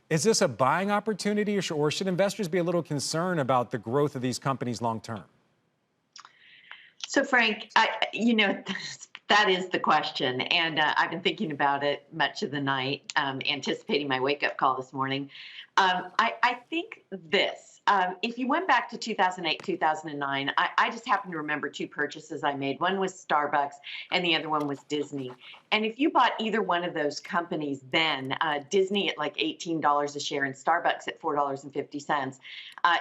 Is this a buying opportunity, or should investors be a little concerned about the growth of these companies long term? So, Frank, that is the question. And I've been thinking about it much of the night, anticipating my wake up call this morning. I think this. If you went back to 2008, 2009, I just happen to remember two purchases I made. One was Starbucks and the other one was Disney. And if you bought either one of those companies then, Disney at like $18 a share and Starbucks at $4.50,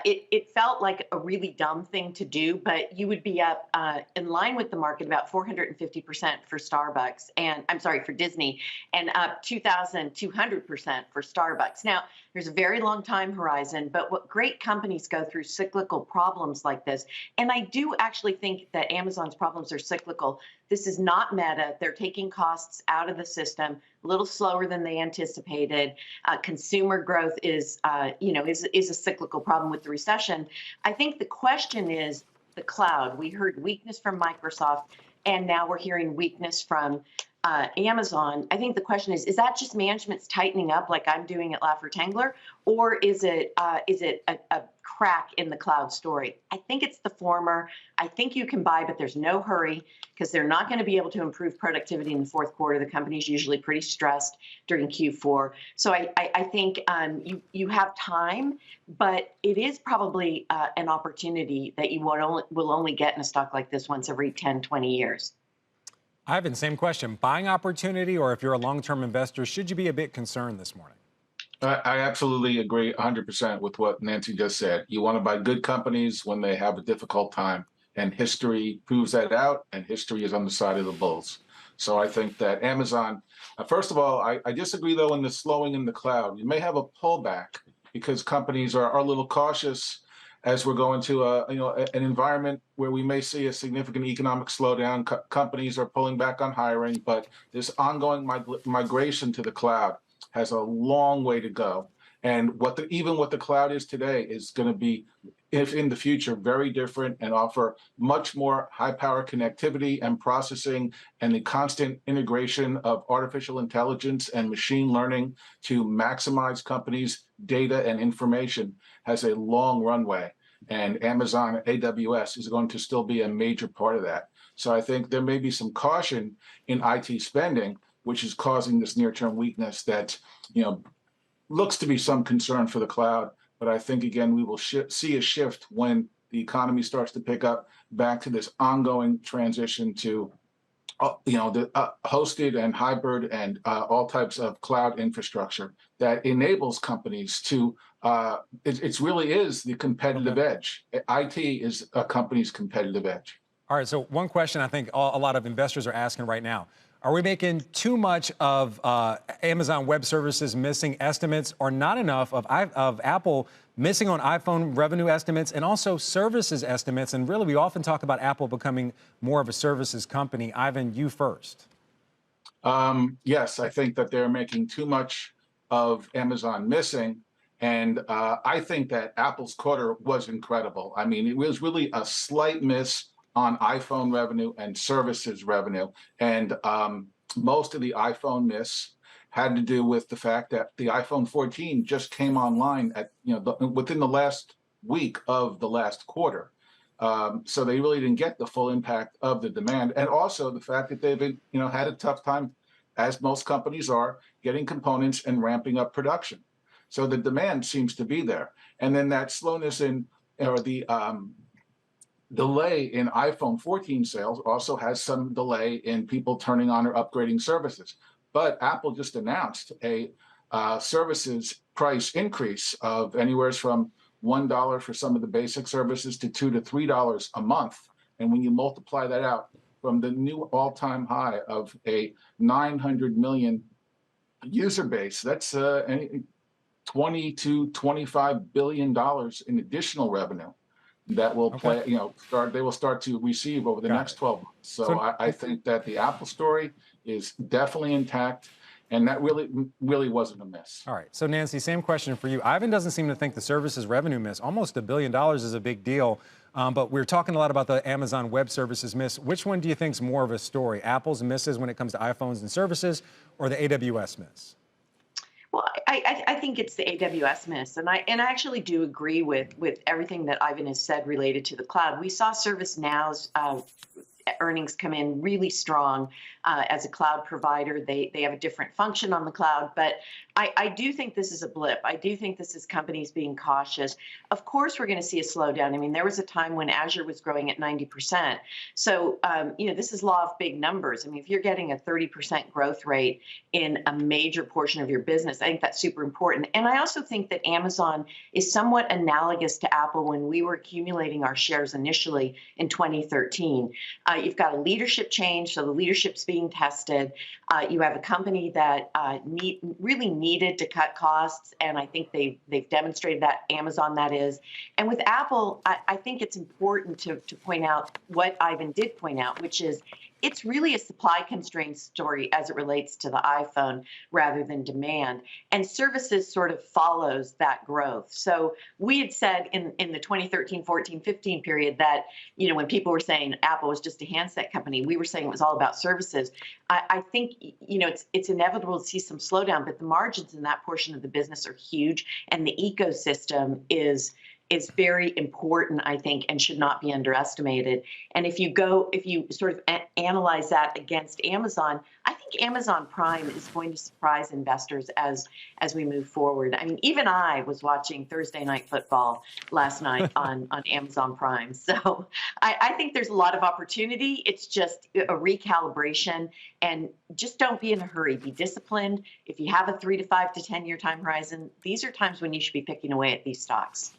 it felt like a really dumb thing to do, but you would be up in line with the market about 450% for Starbucks, and I'm sorry, for Disney, and up 2,200% for Starbucks. Now, there's a very long time horizon, but what great companies go through cyclical problems like this. And I do actually think that Amazon's problems are cyclical. This is not Meta. They're taking costs out of the system a little slower than they anticipated. Consumer growth is a cyclical problem with the recession. I think the question is the cloud. We heard weakness from Microsoft, and now we're hearing weakness from Amazon. I think the question is that just management's tightening up like I'm doing at Laffer Tangler, or is it a crack in the cloud story? I think it's the former. I think you can buy, but there's no hurry because they're not going to be able to improve productivity in the fourth quarter. The company's usually pretty stressed during Q4. So I think you have time, but it is probably an opportunity that you will only get in a stock like this once every 10, 20 years. Ivan, same question. Buying opportunity, or if you're a long-term investor, should you be a bit concerned this morning? I absolutely agree 100% with what Nancy just said. You want to buy good companies when they have a difficult time, and history proves that out, and history is on the side of the bulls. So I think that Amazon, first of all, I disagree, though, in the slowing in the cloud. You may have a pullback because companies are a little cautious as we're going to an environment where we may see a significant economic slowdown. Companies are pulling back on hiring, but this ongoing migration to the cloud has a long way to go. And even what the cloud is today is going to be, if in the future, very different and offer much more high-power connectivity and processing, and the constant integration of artificial intelligence and machine learning to maximize companies' data and information has a long runway. And Amazon AWS is going to still be a major part of that. So I think there may be some caution in IT spending, which is causing this near-term weakness that, looks to be some concern for the cloud. But I think, again, we will see a shift when the economy starts to pick up back to this ongoing transition to, the hosted and hybrid and all types of cloud infrastructure that enables companies to, it really is the competitive edge. IT is a company's competitive edge. All right, so one question I think a lot of investors are asking right now. Are we making too much of Amazon Web Services missing estimates, or not enough of Apple missing on iPhone revenue estimates and also services estimates? And really, we often talk about Apple becoming more of a services company. Ivan, you first. Yes, I think that they're making too much of Amazon missing. And I think that Apple's quarter was incredible. I mean, it was really a slight miss on iPhone revenue and services revenue. And most of the iPhone miss had to do with the fact that the iPhone 14 just came online at, within the last week of the last quarter. So they really didn't get the full impact of the demand. And also the fact that they've been, had a tough time, as most companies are, getting components and ramping up production. So the demand seems to be there. And then that slowness or the delay in iPhone 14 sales also has some delay in people turning on or upgrading services. But Apple just announced a services price increase of anywhere from $1 for some of the basic services to $2 to $3 a month. And when you multiply that out from the new all-time high of a 900 million user base, that's 20 to $25 billion in additional revenue that will they will start to receive over the next 12 months. So I think that the Apple story is definitely intact, and that really wasn't a miss. All right. So Nancy, same question for you. Ivan doesn't seem to think the services revenue miss. Almost $1 billion is a big deal. But we're talking a lot about the Amazon Web Services miss. Which one do you think is more of a story? Apple's misses when it comes to iPhones and services, or the AWS miss? Well, I think it's the AWS miss, and I actually do agree with everything that Ivan has said related to the cloud. We saw ServiceNow's earnings come in really strong as a cloud provider. They have a different function on the cloud, but I do think this is a blip. I do think this is companies being cautious. Of course, we're going to see a slowdown. I mean, there was a time when Azure was growing at 90%. So, this is law of big numbers. I mean, if you're getting a 30% growth rate in a major portion of your business, I think that's super important. And I also think that Amazon is somewhat analogous to Apple when we were accumulating our shares initially in 2013. You've got a leadership change, so the leadership's being tested. You have a company that really needed to cut costs, and I think they've demonstrated that, Amazon that is. And with Apple, I think it's important to point out what Ivan did point out, which is it's really a supply constraint story as it relates to the iPhone rather than demand. And services sort of follows that growth. So we had said in the 2013, 14, 15 period that, when people were saying Apple was just a handset company, we were saying it was all about services. I think, it's inevitable to see some slowdown, but the margins in that portion of the business are huge. And the ecosystem is very important, I think, and should not be underestimated. And if you sort of analyze that against Amazon, I think Amazon Prime is going to surprise investors as we move forward. I mean, even I was watching Thursday Night Football last night on Amazon Prime. So I think there's a lot of opportunity. It's just a recalibration, and just don't be in a hurry. Be disciplined. If you have a 3 to 5 to 10 year time horizon, these are times when you should be picking away at these stocks.